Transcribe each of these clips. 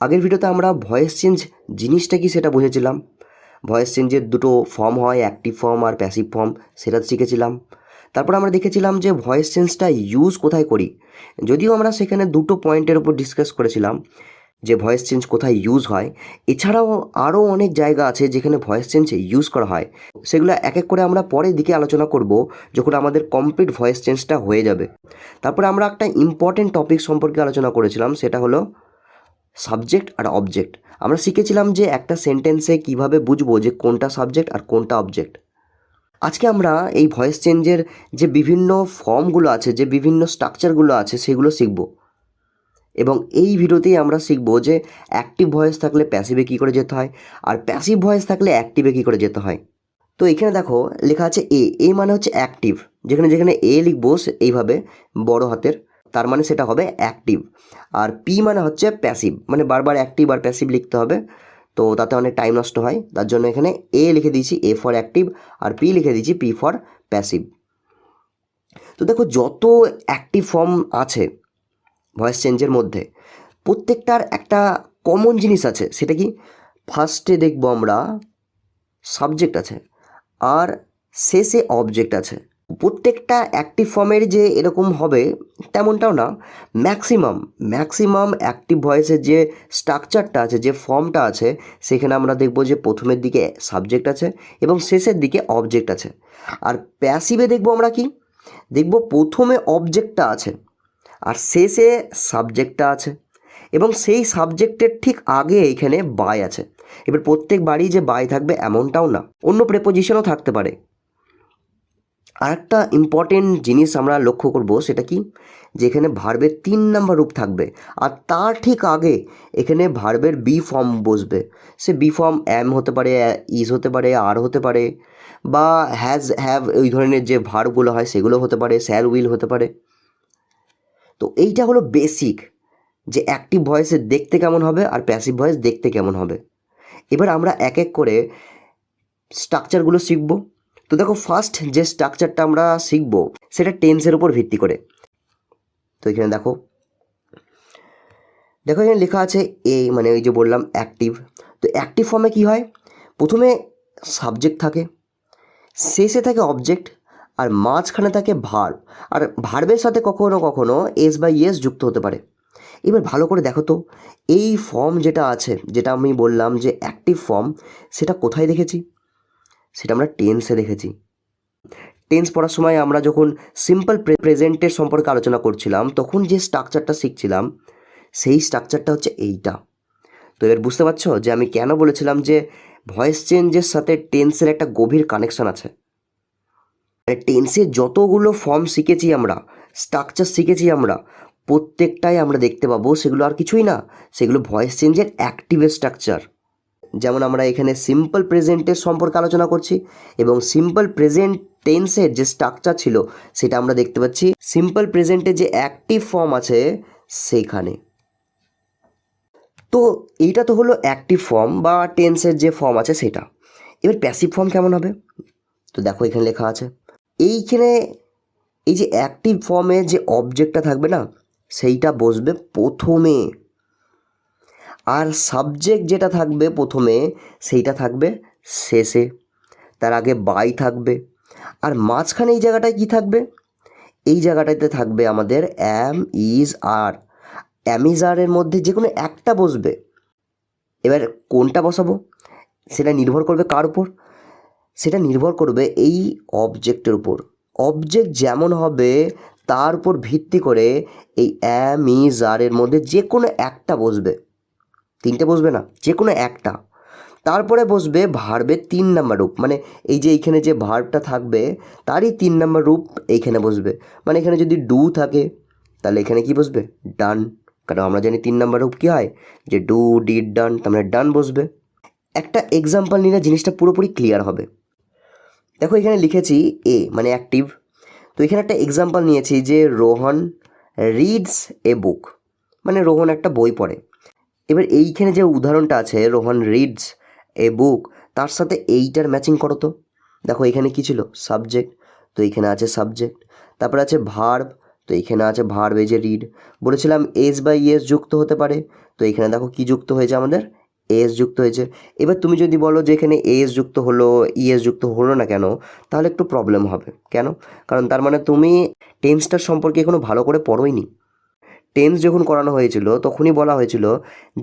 আগের ভিডিওতে আমরা ভয়েস চেঞ্জ জিনিসটা কি সেটা বুঝেছিলাম। ভয়েস চেঞ্জের দুটো ফর্ম হয়, অ্যাক্টিভ ফর্ম আর প্যাসিভ ফর্ম, সেটা শিখেছিলাম। তারপর আমরা দেখেছিলাম যে ভয়েস চেঞ্জটা ইউজ কোথায় করি। যদিও আমরা সেখানে দুটো পয়েন্টের উপর ডিসকাস করেছিলাম যে ভয়েস চেঞ্জ কোথায় ইউজ হয়। এছাড়াও আরও অনেক জায়গা আছে যেখানে ভয়েস চেঞ্জ ইউজ করা হয়। সেগুলো এক এক করে আমরা পরের দিকে আলোচনা করব যখন আমাদের কমপ্লিট ভয়েস চেঞ্জটা হয়ে যাবে। তারপরে আমরা একটা ইম্পর্টেন্ট টপিক সম্পর্কে আলোচনা করেছিলাম, সেটা হলো সাবজেক্ট আর অবজেক্ট। আমরা শিখেছিলাম যে একটা সেন্টেন্সে কিভাবে বুঝবো যে কোনটা সাবজেক্ট আর কোনটা অবজেক্ট। আজকে আমরা এই ভয়েস চেঞ্জের যে বিভিন্ন ফর্মগুলো আছে, যে বিভিন্ন স্ট্রাকচারগুলো আছে, সেগুলো শিখব। এবং এই ভিডিওতেই আমরা শিখব যে অ্যাক্টিভ ভয়েস থাকলে প্যাসিভে কী করে যেতে হয়, আর প্যাসিভ ভয়েস থাকলে অ্যাক্টিভে কী করে যেতে হয়। তো এখানে দেখো লেখা আছে এ মানে হচ্ছে অ্যাক্টিভ। যেখানে যেখানে এ লিখবো এইভাবে বড় হাতের, তার মানে সেটা হবে অ্যাক্টিভ। আর পি মানে হচ্ছে প্যাসিভ, মানে বারবার অ্যাক্টিভ আর প্যাসিভ লিখতে হবে, তো তাতে অনেক টাইম নষ্ট হয়। তার জন্য এখানে এ লিখে দিয়েছি, এ ফর অ্যাক্টিভ, আর পি লিখে দিয়েছি, পি ফর প্যাসিভ। তো দেখো যত অ্যাক্টিভ ফর্ম আছে ভয়েস চেঞ্জের মধ্যে, প্রত্যেকটার একটা কমন জিনিস আছে। সেটা কি? ফার্স্টে দেখবো আমরা সাবজেক্ট আছে আর শেষে অবজেক্ট আছে। প্রত্যেকটা অ্যাক্টিভ ফর্মের যে এরকম হবে তেমনটাও না। ম্যাক্সিমাম অ্যাক্টিভ ভয়েসের যে স্ট্রাকচারটা আছে, যে ফর্মটা আছে, সেখানে আমরা দেখব যে প্রথমের দিকে সাবজেক্ট আছে এবং শেষের দিকে অবজেক্ট আছে। আর প্যাসিভে দেখব আমরা কি দেখব, প্রথমে অবজেক্টটা আছে আর শেষে সাবজেক্টটা আছে, এবং সেই সাবজেক্টের ঠিক আগে এইখানে বাই আছে। এবার প্রত্যেক বাড়ি যে বাই থাকবে এমনটাও না, অন্য প্রেপোজিশনও থাকতে পারে। আর একটা ইম্পর্টেন্ট জিনিস আমরা লক্ষ্য করব, সেটা কি, যেখানে ভার্বের 3 নাম্বার রূপ থাকবে আর তার ঠিক আগে এখানে ভার্বের বি ফর্ম বসবে। সে বি ফর্ম এম হতে পারে, ইজ হতে পারে, আর হতে পারে, বা হ্যাজ, হ্যাভ, ওই ধরনের যে ভার্বগুলো হয় সেগুলো হতে পারে, শ্যাল, উইল হতে পারে। তো এইটা হলো বেসিক, যে অ্যাক্টিভ ভয়েসের দেখতে কেমন হবে আর প্যাসিভ ভয়েস দেখতে কেমন হবে। এবার আমরা এক এক করে স্ট্রাকচারগুলো শিখব। তো দেখো ফার্স্ট যে স্ট্রাকচারটা আমরা শিখব সেটা টেন্সের উপর ভিত্তি করে। তো এখানে দেখো এখানে লেখা আছে এ, মানে ওই যে বললাম অ্যাক্টিভ। তো অ্যাক্টিভ ফর্মে কি হয়, প্রথমে সাবজেক্ট থাকে, শেষে থাকে অবজেক্ট, আর মাঝখানে থাকে ভার্ব। আর ভার্বের সাথে কখনো কখনো এস বা ইয়েস যুক্ত হতে পারে। এবার ভালো করে দেখো তো, এই ফর্ম যেটা আছে, যেটা আমি বললাম যে অ্যাক্টিভ ফর্ম, সেটা কোথায় দেখেছি? সেটা আমরা টেন্সে দেখেছি। টেন্স পড়ার সময় আমরা যখন সিম্পল প্রেজেন্টের সম্পর্কে আলোচনা করছিলাম, তখন যে স্ট্রাকচারটা শিখছিলাম সেই স্ট্রাকচারটা হচ্ছে এইটা। তো এবার বুঝতে পারছো যে আমি কেন বলেছিলাম যে ভয়েস চেঞ্জের সাথে টেন্সের একটা গভীর কানেকশন আছে। টেন্সের যতগুলো ফর্ম শিখেছি আমরা, স্ট্রাকচার শিখেছি আমরা, প্রত্যেকটাই আমরা দেখতে পাবো সেগুলো আর কিছুই না, সেগুলো ভয়েস চেঞ্জের অ্যাক্টিভের স্ট্রাকচার। যেমন আমরা এখানে সিম্পল প্রেজেন্টের সম্পর্কে আলোচনা করছি, এবং সিম্পল প্রেজেন্ট টেন্সের যে স্ট্রাকচার ছিল সেটা আমরা দেখতে পাচ্ছি সিম্পল প্রেজেন্টের যে অ্যাক্টিভ ফর্ম আছে সেইখানে। তো এইটা তো হলো অ্যাক্টিভ ফর্ম বা টেন্সের যে ফর্ম আছে সেটা। এবার প্যাসিভ ফর্ম কেমন হবে? তো দেখো এখানে লেখা আছে, এইখানে এই যে অ্যাক্টিভ ফর্মে যে অবজেক্টটা থাকবে না, সেইটা বসবে প্রথমে, আর সাবজেক্ট যেটা থাকবে প্রথমে সেইটা থাকবে শেষে, তার আগে বাই থাকবে। আর মাঝখানে এই জায়গাটায় কি থাকবে? এই জায়গাটাতে থাকবে আমাদের অ্যাম, ইজ, আর। অ্যাম, ইজ, আর এর মধ্যে যে কোনো একটা বসবে। এবার কোনটা বসাবো সেটা নির্ভর করবে কার উপর? সেটা নির্ভর করবে এই অবজেক্টের উপর। অবজেক্ট যেমন হবে তার উপর ভিত্তি করে এই অ্যাম, ইজ, আর এর মধ্যে যে কোনো একটা বসবে। 3টে বসবে না, যে কোনো একটা। তারপরে বসবে ভার্বের 3 নাম্বার রূপ, মানে এই যে এইখানে যে ভার্বটা থাকবে তারই 3 নাম্বার রূপ এইখানে বসবে। মানে এখানে যদি ডু থাকে তাহলে এখানে কি বসবে? ডান। কারণ আমরা জানি 3 নাম্বার রূপ কী হয়, যে ডু, ডিড, ডান, তার মানে ডান বসবে। একটা এক্সাম্পল নিলে জিনিসটা পুরোপুরি ক্লিয়ার হবে। দেখো এখানে লিখেছি এ মানে অ্যাক্টিভ। তো এখানে একটা এক্সাম্পল নিয়েছি যে রোহন রিডস এ বুক, মানে রোহন একটা বই পড়ে। এবার এইখানে যে উদাহরণটা আছে রোহন রিডস এ বুক, তার সাথে এইটার ম্যাচিং করো তো। দেখো এখানে কি ছিল? সাবজেক্ট, তো এইখানে আছে সাবজেক্ট। তারপর আছে ভার্ব, তো এইখানে আছে ভার্ব, এই যে রিড। বলেছিলাম এস বা ইয়েস যুক্ত হতে পারে, তো এখানে দেখো কি যুক্ত হয়েছে আমাদের, এস যুক্ত হয়েছে। এবার তুমি যদি বলো যে এখানে এস যুক্ত হলো, ইএস যুক্ত হলো না কেন, তাহলে একটু প্রবলেম হবে। কেন? কারণ তার মানে তুমি টেন্সটার সম্পর্কে এখনো ভালো করে পড়োইনি। টেন্স যখন করানো হয়েছিল তখনই বলা হয়েছিল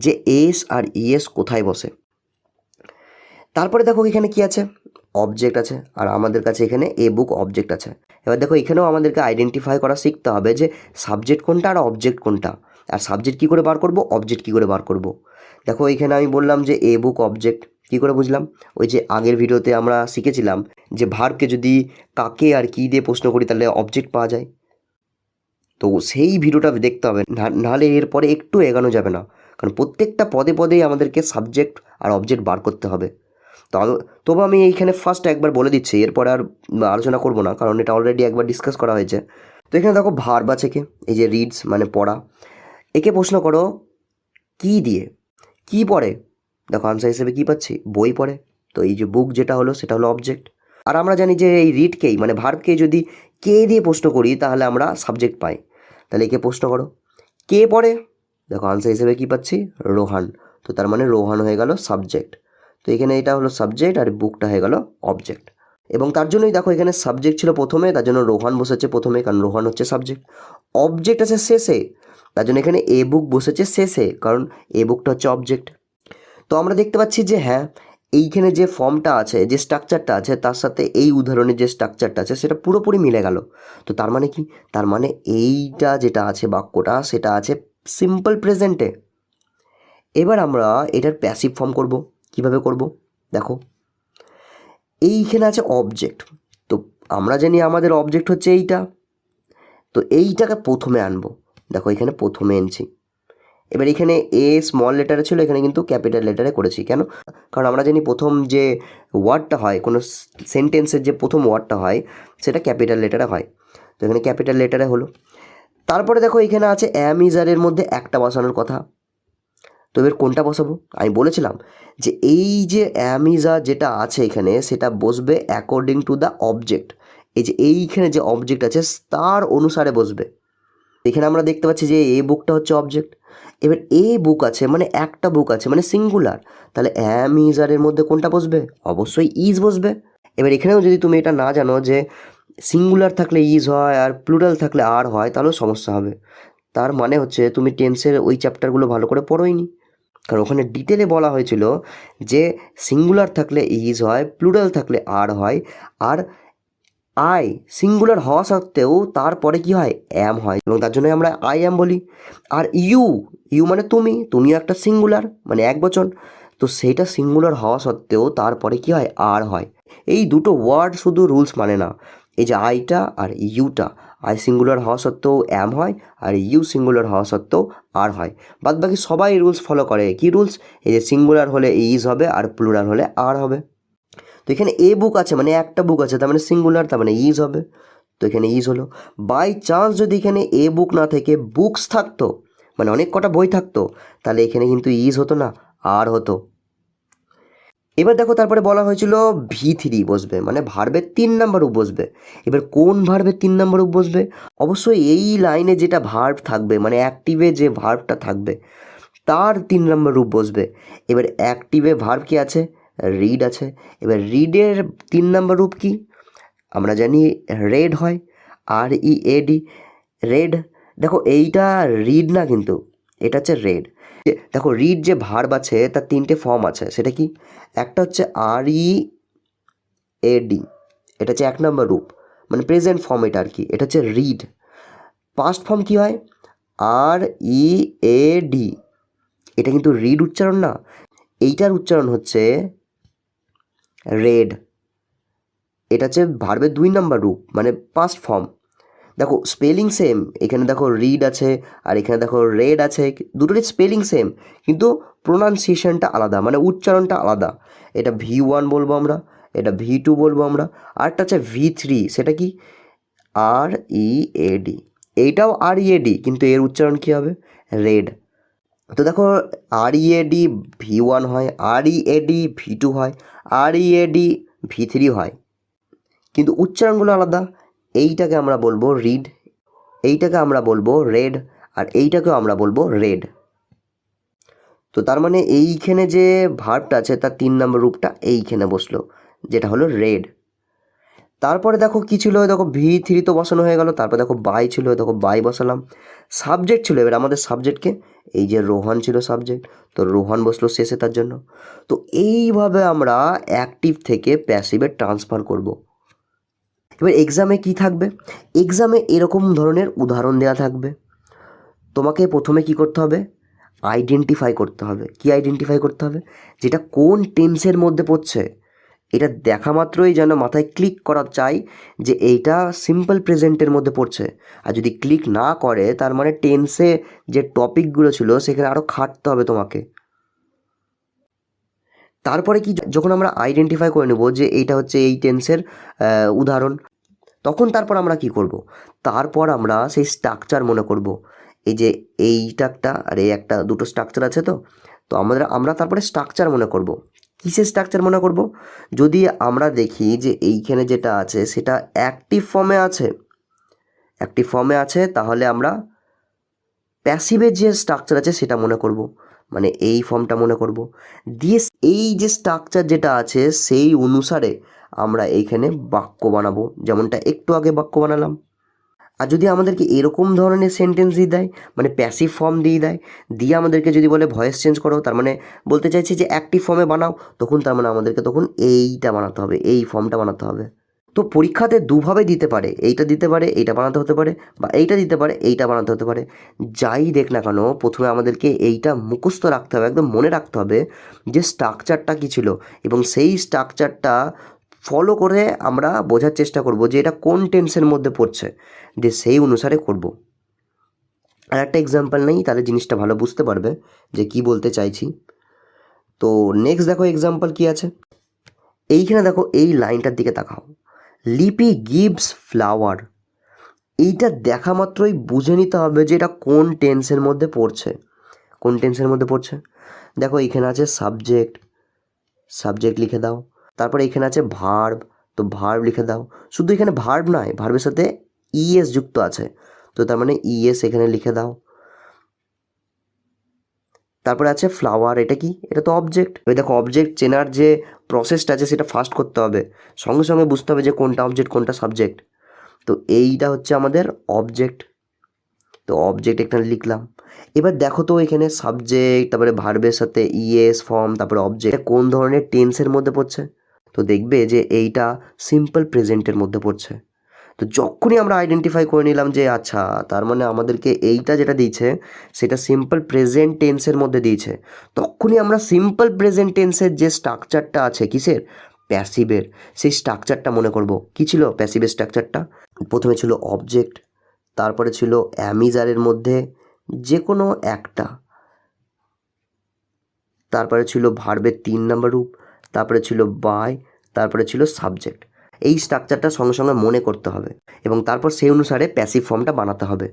যে এস আর ইএস কোথায় বসে। তারপরে দেখো এখানে কি আছে, অবজেক্ট আছে, আর আমাদের কাছে এখানে এ বুক অবজেক্ট আছে। এবার দেখো এখানেও আমাদেরকে আইডেন্টিফাই করা শিখতে হবে যে সাবজেক্ট কোনটা আর অবজেক্ট কোনটা, আর সাবজেক্ট কী করে বার করব, অবজেক্ট কী করে বার করব। দেখো এখানে আমি বললাম যে এ বুক অবজেক্ট, কী করে বুঝলাম, ওই যে আগের ভিডিওতে আমরা শিখেছিলাম যে ভার্বকে যদি কাকে আর কী দিয়ে প্রশ্ন করি তাহলে অবজেক্ট পাওয়া যায়। তো সেই ভিডিওটা দেখতে হবে, নাহলে এরপরে একটু এগোনো যাবে না, কারণ প্রত্যেকটা পদে পদেই আমাদেরকে সাবজেক্ট আর অবজেক্ট বার করতে হবে। তবু আমি এইখানে ফার্স্ট একবার বলে দিচ্ছি, এরপরে আর আলোচনা করব না, কারণ এটা অলরেডি একবার ডিসকাস করা হয়েছে। তো এখানে দেখো ভার্ব আছে কে, এই যে রিডস মানে পড়া, একে প্রশ্ন করো কি দিয়ে, কি পড়ে, দেখো আনসার হিসেবে কী পাচ্ছি, বই পড়ে। তো এই যে বুক যেটা হলো সেটা হলো অবজেক্ট। আর আমরা জানি যে এই রিডকেই মানে ভার্বকে যদি কে দিয়ে প্রশ্ন করি তাহলে আমরা সাবজেক্ট পাই। তাহলে একে প্রশ্ন করো কে পড়ে, দেখো আনসার হিসেবে কী পাচ্ছি, রোহান। তো তার মানে রোহান হয়ে গেল সাবজেক্ট। তো এখানে এটা হলো সাবজেক্ট আর বুকটা হয়ে গেল অবজেক্ট। এবং তার জন্যই দেখো এখানে সাবজেক্ট ছিল প্রথমে, তার জন্য রোহান বসেছে প্রথমে, কারণ রোহান হচ্ছে সাবজেক্ট। অবজেক্ট আছে শেষে, তার জন্য এখানে এ বুক বসেছে শেষে, কারণ এ বুকটা হচ্ছে অবজেক্ট। তো আমরা দেখতে পাচ্ছি যে হ্যাঁ, এইখানে যে ফর্মটা আছে, যে স্ট্রাকচারটা আছে, তার সাথে এই উদাহরণের যে স্ট্রাকচারটা আছে সেটা পুরোপুরি মিলে গেল। তো তার মানে কি, তার মানে এইটা যেটা আছে বাক্যটা সেটা আছে সিম্পল প্রেজেন্টে। এবার আমরা এটার প্যাসিভ ফর্ম করব। কিভাবে করব দেখো, এইখানে আছে অবজেক্ট, তো আমরা জানি আমাদের অবজেক্ট হচ্ছে এইটা, তো এইটাকে প্রথমে আনবো। দেখো এখানে প্রথমে এনেছি। এবার এখানে এ স্মল লেটারে ছিল, এখানে কিন্তু ক্যাপিটাল লেটারে করেছি। কেন? কারণ আমরা জানি প্রথম যে ওয়ার্ডটা হয় কোনো সেন্টেন্সের, যে প্রথম ওয়ার্ডটা হয় সেটা ক্যাপিটাল লেটারে হয়। তো এখানে ক্যাপিটাল লেটারে হলো। তারপরে দেখো এখানে আছে অ্যাম ইজারের মধ্যে একটা বসানোর কথা। তো এবার কোনটা বসাবো, আমি বলেছিলাম যে এই যে অ্যামিজা যেটা আছে এখানে সেটা বসবে অ্যাকর্ডিং টু দ্য অবজেক্ট। এই যে এইখানে যে অবজেক্ট আছে তার অনুসারে বসবে। এখানে আমরা দেখতে পাচ্ছি যে এ বুকটা হচ্ছে অবজেক্ট। এবার এ বুক আছে মানে একটা বুক আছে মানে সিঙ্গুলার, তাহলে অ্যামিজারের মধ্যে কোনটা বসবে, অবশ্যই ইজ বসবে। এবার এখানেও যদি তুমি এটা না জানো যে সিঙ্গুলার থাকলে ইজ হয় আর প্লুরাল থাকলে আর হয়, তাহলেও সমস্যা হবে। তার মানে হচ্ছে তুমি টেন্সের ওই চ্যাপ্টারগুলো ভালো করে পড়োইনি, কারণ ওখানে ডিটেলে বলা হয়েছিল যে সিঙ্গুলার থাকলে ইজ হয়, প্লুরাল থাকলে আর হয়, আর আই সিঙ্গুলার হওয়া সত্ত্বেও তারপরে কি হয়, অ্যাম হয়, এবং তার জন্য আমরা আই অ্যাম বলি। আর ইউ, ইউ মানে তুমিও একটা সিঙ্গুলার মানে এক বচন, তো সেইটা সিঙ্গুলার হওয়া সত্ত্বেও তারপরে কি হয়, আর হয়। এই দুটো ওয়ার্ড শুধু রুলস মানে না, এই যে আইটা আর ইউটা, আই সিঙ্গুলার হওয়া সত্ত্বেও অ্যাম হয়, আর ইউ সিঙ্গুলার হওয়া সত্ত্বেও আর হয়। বাদ বাকি সবাই রুলস ফলো করে। কি রুলস? এই যে সিঙ্গুলার হলে ইজ হবে আর প্লুরাল হলে আর হবে। তো এখানে এ বুক আছে মানে একটা বুক আছে, তার মানে সিঙ্গুলার, তার মানে ইজ হবে। তো এখানে ইজ হলো। বাই চান্স যদি এখানে এ বুক না থেকে বুকস থাকতো, মানে অনেক কটা বই থাকতো, তাহলে এখানে কিন্তু ইজ হতো না, আর হতো। এবার দেখো তারপরে বলা হয়েছিল V3 বসবে, মানে ভার্বের 3 নাম্বার রূপ বসবে। এবার কোন ভার্বের 3 নাম্বার রূপ বসবে? অবশ্যই এই লাইনে যেটা ভার্ব থাকবে মানে অ্যাক্টিভে যে ভার্বটা থাকবে তার 3 নম্বর রূপ বসবে। এবার অ্যাক্টিভে ভার্ব কি আছে? রিড আছে। এবার রিডের 3 নম্বর রূপ কি? আমরা জানি রেড হয়, READ, রেড। দেখো এইটা রিড না, কিন্তু এটা হচ্ছে রেড। দেখো রিড যে ভার্ব আছে তার 3টে ফর্ম আছে, সেটা কি? একটা হচ্ছে READ, এটা হচ্ছে 1 নম্বর রূপ, মানে প্রেজেন্ট ফর্ম এটা আর কি, এটা হচ্ছে রিড। পাস্ট ফর্ম কি হয়? READ, এটা কিন্তু রিড উচ্চারণ না, এইটার উচ্চারণ হচ্ছে রেড। এটা হচ্ছে ভার্বের 2 নম্বর রূপ মানে পাস্ট ফর্ম। দেখো স্পেলিং সেম, এখানে দেখো রিড আছে আর এখানে দেখো রেড আছে, দুটোরই স্পেলিং সেম, কিন্তু প্রোনাউন্সিয়েশনটা আলাদা, মানে উচ্চারণটা আলাদা। এটা V1 বলবো আমরা, এটা V2 বলবো আমরা, আরটা হচ্ছে V3, সেটা কি? READ। এইটাও READ, কিন্তু এর উচ্চারণ কী হবে? রেড। তো দেখো READ V1 হয়, READ V2 হয়, READ V3 হয়, কিন্তু উচ্চারণগুলো আলাদা। এইটাকে আমরা বলবো রিড, এইটাকে আমরা বলবো রেড, আর এইটাকেও আমরা বলবো রেড। তো তার মানে এইখানে যে ভার্বটা আছে তার 3 নম্বর রূপটা এইখানে বসলো, যেটা হলো রেড। তারপরে দেখো কি ছিল, দেখো V3 তো বসানো হয়ে গেল। তারপর দেখো বাই ছিল, দেখো বাই বসালাম। সাবজেক্ট ছিল, এবার আমাদের সাবজেক্টকে এই যে রোহন ছিল সাবজেক্ট, তো রোহন বসলো শেষে তার জন্য। তো এইভাবে আমরা অ্যাক্টিভ থেকে প্যাসিভে ট্রান্সফার করব। এবার এক্সামে কি থাকবে, এক্সামে এরকম ধরনের উদাহরণ দেওয়া থাকবে। তোমাকে প্রথমে কি করতে হবে, আইডেন্টিফাই করতে হবে। কি আইডেন্টিফাই করতে হবে, যেটা কোন টেন্সের মধ্যে পড়ছে। এটা দেখা মাত্রই যেন মাথায় ক্লিক করা চাই যে এইটা সিম্পল প্রেজেন্টের মধ্যে পড়ছে। আর যদি ক্লিক না করে তার মানে টেন্সে যে টপিকগুলো ছিল সেখানে আরও খাটতে হবে তোমাকে। তারপরে কি, যখন আমরা আইডেন্টিফাই করে নেব যে এইটা হচ্ছে এই টেন্সের উদাহরণ, তখন তারপর আমরা কি করব, তারপর আমরা সেই স্ট্রাকচার মনে করব। এই যে এইটা একটা আর এই একটা, দুটো স্ট্রাকচার আছে। তো তো আমরা তারপরে স্ট্রাকচার মনে করব। কিসের স্ট্রাকচার মনে করব, যদি আমরা দেখি যে এইখানে যেটা আছে সেটা অ্যাক্টিভ ফর্মে আছে, অ্যাক্টিভ ফর্মে আছে, তাহলে আমরা প্যাসিভের যে স্ট্রাকচার আছে সেটা মনে করব, মানে এই ফর্মটা মনে করব। দিয়ে এই যে স্ট্রাকচার যেটা আছে সেই অনুসারে আমরা এইখানে বাক্য বানাবো, যেমনটা একটু আগে বাক্য বানালাম। আর যদি আমাদেরকে এরকম ধরনের সেন্টেন্স দিয়ে দেয়, মানে প্যাসিভ ফর্ম দিয়ে দেয়, দিয়ে আমাদেরকে যদি বলে ভয়েস চেঞ্জ করো, তার মানে বলতে চাইছে যে অ্যাক্টিভ ফর্মে বানাও, তখন তার মানে আমাদেরকে তখন এইটা বানাতে হবে, এই ফর্মটা বানাতে হবে। তো পরীক্ষাতে দুভাবে দিতে পারে, এইটা দিতে পারে, এইটা বানাতে হতে পারে, বা এইটা দিতে পারে, এইটা বানাতে হতে পারে। যাই দেখ না কেন, প্রথমে আমাদেরকে এইটা মুখস্থ রাখতে হবে, একদম মনে রাখতে হবে যে স্ট্রাকচারটা কী ছিল, এবং সেই স্ট্রাকচারটা ফলো করে আমরা বোঝার চেষ্টা করব যে এটা কোন টেন্সের মধ্যে পড়ছে, দিয়ে সেই অনুসারে করব। আর একটা এক্সাম্পল নেই, তাহলে জিনিসটা ভালো বুঝতে পারবে যে কি বলতে চাইছি। তো নেক্সট দেখো এক্সাম্পল কি আছে, এইখানে দেখো এই লাইনটার দিকে তাকাও, লিপি গিভস ফ্লাওয়ার। এইটা দেখা মাত্রই বুঝে নিতে হবে যে এটা কোন টেন্সের মধ্যে পড়ছে, কোন টেন্সের মধ্যে পড়ছে। দেখো এইখানে আছে সাবজেক্ট, সাবজেক্ট লিখে দাও। তারপরে এখানে আছে ভার্ব, তো ভার্ব লিখে দাও। শুধু এখানে ভার্ব নয়, ভার্বের সাথে ইএস যুক্ত আছে, তো তার মানে ইএস এখানে লিখে দাও। তারপরে আছে ফ্লাওয়ার, এটা কি, এটা তো অবজেক্ট। এবার দেখো অবজেক্ট চেনার যে প্রসেসটা আছে সেটা ফার্স্ট করতে হবে, সঙ্গে সঙ্গে বুঝতে হবে যে কোনটা অবজেক্ট কোনটা সাবজেক্ট। তো এইটা হচ্ছে আমাদের অবজেক্ট, তো অবজেক্ট এখানে লিখলাম। এবার দেখো তো এখানে সাবজেক্ট, তারপরে ভার্বের সাথে ইএস ফর্ম, তারপরে অবজেক্ট কোন ধরনের টেন্সের মধ্যে পড়ছে, তো দেখবে যে এইটা সিম্পল প্রেজেন্টের মধ্যে পড়ছে। তো যখনই আমরা আইডেন্টিফাই করে নিলাম যে আচ্ছা তার মানে আমাদেরকে এইটা যেটা দিয়েছে সেটা সিম্পল প্রেজেন্ট টেন্সের মধ্যে দিয়েছে, তখনই আমরা সিম্পল প্রেজেন্ট টেন্সের যে স্ট্রাকচারটা আছে কিসের, প্যাসিভের, সেই স্ট্রাকচারটা মনে করব। কি ছিল প্যাসিভের স্ট্রাকচারটা, প্রথমে ছিল অবজেক্ট, তারপরে ছিল অ্যামিজারের মধ্যে যে কোনো একটা, তারপরে ছিল ভার্বের 3 নম্বর রূপ, তারপরে ছিল বাই, তারপরে ছিল সাবজেক্ট। এই স্ট্রাকচারটা সঙ্গে সঙ্গে মনে করতে হবে এবং তারপর সেই অনুসারে প্যাসিভ ফর্মটা বানাতে হবে।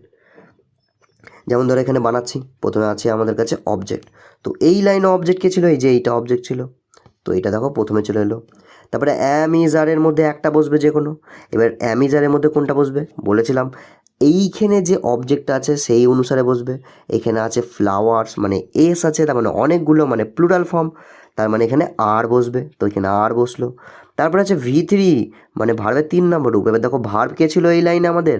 যেমন ধরো এখানে বানাচ্ছি, প্রথমে আছে আমাদের কাছে অবজেক্ট, তো এই লাইনে অবজেক্ট কে ছিল, এই যে এইটা অবজেক্ট ছিল, তো এটা দেখো প্রথমে চলে এলো। তারপরে অ্যামিজারের মধ্যে একটা বসবে যে কোনো, এবার অ্যামিজারের মধ্যে কোনটা বসবে বলেছিলাম, এইখানে যে অবজেক্টটা আছে সেই অনুসারে বসবে। এখানে আছে ফ্লাওয়ার্স, মানে এস আছে, তার মানে অনেকগুলো, মানে প্লুরাল ফর্ম, তার মানে এখানে আর বসবে, তো এখানে আর বসলো। তারপরে আছে V3, মানে ভার্বের 3 নম্বর রূপ। এবার দেখো ভার্ব কে ছিল এই লাইনে আমাদের,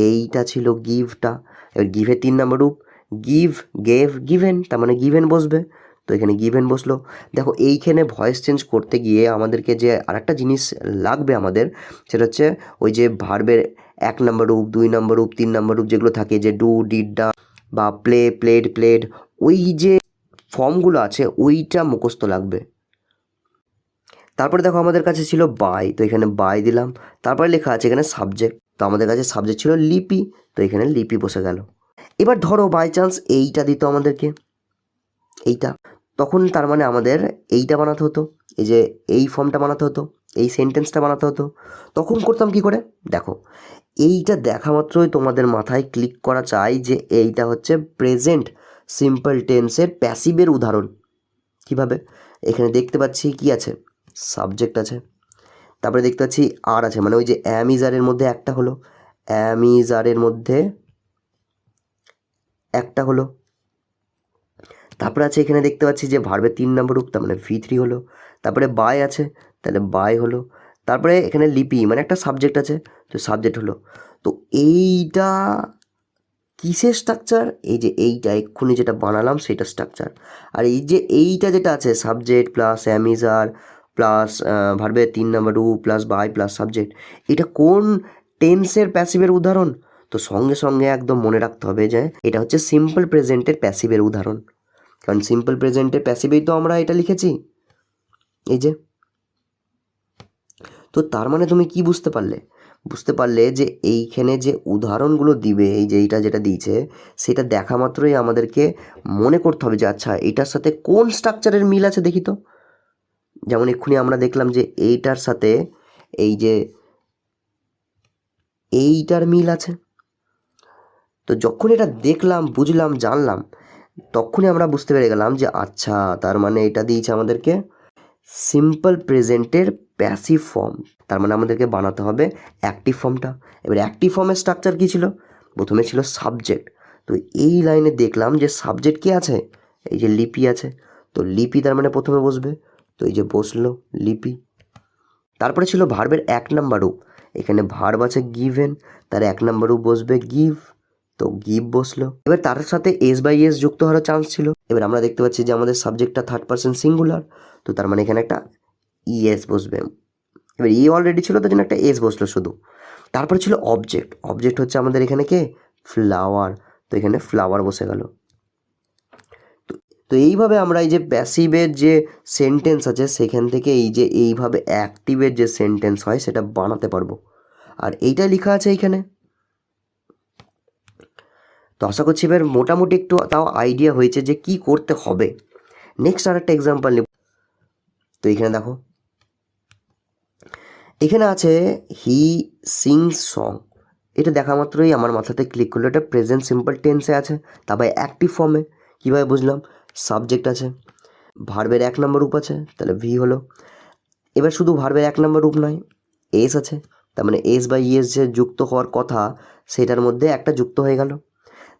এইটা ছিল গিভটা। এবার গিভের 3 নম্বর রূপ, গিভ, গেভ, গিভেন, তার মানে গিভেন বসবে, তো এখানে গিভেন বসলো। দেখো এইখানে ভয়েস চেঞ্জ করতে গিয়ে আমাদেরকে যে আরেকটা জিনিস লাগবে আমাদের, সেটা হচ্ছে ওই যে ভার্বের 1 নম্বর রূপ, 2 নম্বর রূপ, 3 নম্বর রূপ যেগুলো থাকে, যে ডু, ডিড, ডা, বা প্লে, প্লেড, প্লেড, ওই যে ফর্মগুলো আছে ওইটা মুখস্থ লাগবে। তারপরে দেখো আমাদের কাছে ছিল বাই, তো এখানে বাই দিলাম। তারপরে লেখা আছে এখানে সাবজেক্ট, তো আমাদের কাছে সাবজেক্ট ছিল লিপি, তো এখানে লিপি বসে গেল। এবার ধরো বাই চান্স এইটা দিত আমাদেরকে, এইটা, তখন তার মানে আমাদের এইটা বানাতে হতো, এই যে এই ফর্মটা বানাতে হতো, এই সেন্টেন্সটা বানাতে হতো। তখন করতাম কি করে, দেখো এইটা দেখা মাত্রই তোমাদের মাথায় ক্লিক করা চাই যে এইটা হচ্ছে প্রেজেন্ট সিম্পল টেন্সের প্যাসিভের উদাহরণ। কিভাবে, এখানে দেখতে পাচ্ছি কি আছে, সাবজেক্ট আছে, তারপরে দেখতে পাচ্ছি আর আছে, মানে ওই যে অ্যামিজারের মধ্যে একটা হলো, অ্যামিজারের মধ্যে একটা হলো। তারপরে আছে এখানে দেখতে পাচ্ছি যে ভার্বের 3 নম্বর রূপ, তার মানে V3 হলো। তারপরে বাই আছে, তাহলে বাই হলো। তারপরে এখানে লিপি মানে একটা সাবজেক্ট আছে, তো সাবজেক্ট হলো। তো এইটা কিসের স্ট্রাকচার? এই যে এইটা এক্ষুনি যেটা বানালাম সেটা স্ট্রাকচার। আর এই যে এইটা যেটা আছে সাবজেক্ট প্লাস অ্যামিজার প্লাস ভার্বের 3 নম্বর রূপ প্লাস বাই প্লাস সাবজেক্ট, এটা কোন টেন্সের প্যাসিভের উদাহরণ? তো সঙ্গে সঙ্গে একদম মনে রাখতে হবে যে এটা হচ্ছে সিম্পল প্রেজেন্টের প্যাসিভের উদাহরণ। কারণ সিম্পল প্রেজেন্টের প্যাসিভেই তো আমরা এটা লিখেছি, এই যে। তো তার মানে তুমি কি বুঝতে পারলে? বুঝতে পারলে যে এইখানে যে উদাহরণগুলো দিবে, এই যে এইটা যেটা দিয়েছে সেটা দেখা মাত্রই আমাদেরকে মনে করতে হবে যে আচ্ছা এইটার সাথে কোন স্ট্রাকচারের মিল আছে দেখি তো। যেমন এক্ষুনি আমরা দেখলাম যে এইটার সাথে এই যে এইটার মিল আছে। তো যখন এটা দেখলাম, বুঝলাম, জানলাম, তখনই আমরা বুঝতে পেরে গেলাম যে আচ্ছা তার মানে এটা দিয়েছে আমাদেরকে সিম্পল প্রেজেন্টের প্যাসিভ ফর্ম। তার মানে আমাদেরকে বানাতে হবে অ্যাক্টিভ ফর্মটা। এবার অ্যাক্টিভ ফর্মের স্ট্রাকচার কী ছিল? প্রথমে ছিল সাবজেক্ট। তো এই লাইনে দেখলাম যে সাবজেক্ট কি আছে, এই যে লিপি আছে। তো লিপি তার মানে প্রথমে বসবে, তো এই যে বসলো লিপি। তারপরে ছিল ভার্বের 1 নম্বর রূপ, এখানে ভার্ব আছে গিভেন, তার 1 নম্বর রূপ বসবে গিভ, তো গিভ বসলো। এবার তার সাথে এস বাই এস যুক্ত হওয়ার চান্স ছিল। এবার আমরা দেখতে পাচ্ছি যে আমাদের সাবজেক্টটা 3rd পারসন সিঙ্গুলার, তো তার মানে এখানে একটা ইএস বসবে। এবার ই অলরেডি ছিল, তার জন্য একটা এস বসলো শুধু। তারপরে ছিল অবজেক্ট। অবজেক্ট হচ্ছে আমাদের এখানে কে? ফ্লাওয়ার, তো এখানে ফ্লাওয়ার বসে গেল। তো এইভাবে আমরা এই যে প্যাসিভের যে সেন্টেন্স আছে সেখান থেকে এই যে এইভাবে অ্যাক্টিভের যে সেন্টেন্স হয় সেটা বানাতে পারবো। আর এইটাই লেখা আছে এইখানে। তো আশা করছি এবার মোটামুটি একটু তাও আইডিয়া হয়েছে যে কি করতে হবে। নেক্সট আর একটা এক্সাম্পল নেব। তো এখানে দেখো, এখানে আছে হি সিংস সং। এটা দেখা মাত্রই আমার মাথাতে ক্লিক করলো, এটা প্রেজেন্ট সিম্পল টেন্সে আছে, তারপরে অ্যাক্টিভ ফর্মে। কীভাবে বুঝলাম? সাবজেক্ট আছে, ভার্বের 1 নম্বর রূপ আছে, তাহলে ভি হলো। এবার শুধু ভার্বের 1 নম্বর রূপ নয়, এস আছে, তার মানে এস বা ইএস যে যুক্ত হওয়ার কথা সেটার মধ্যে একটা যুক্ত হয়ে গেল।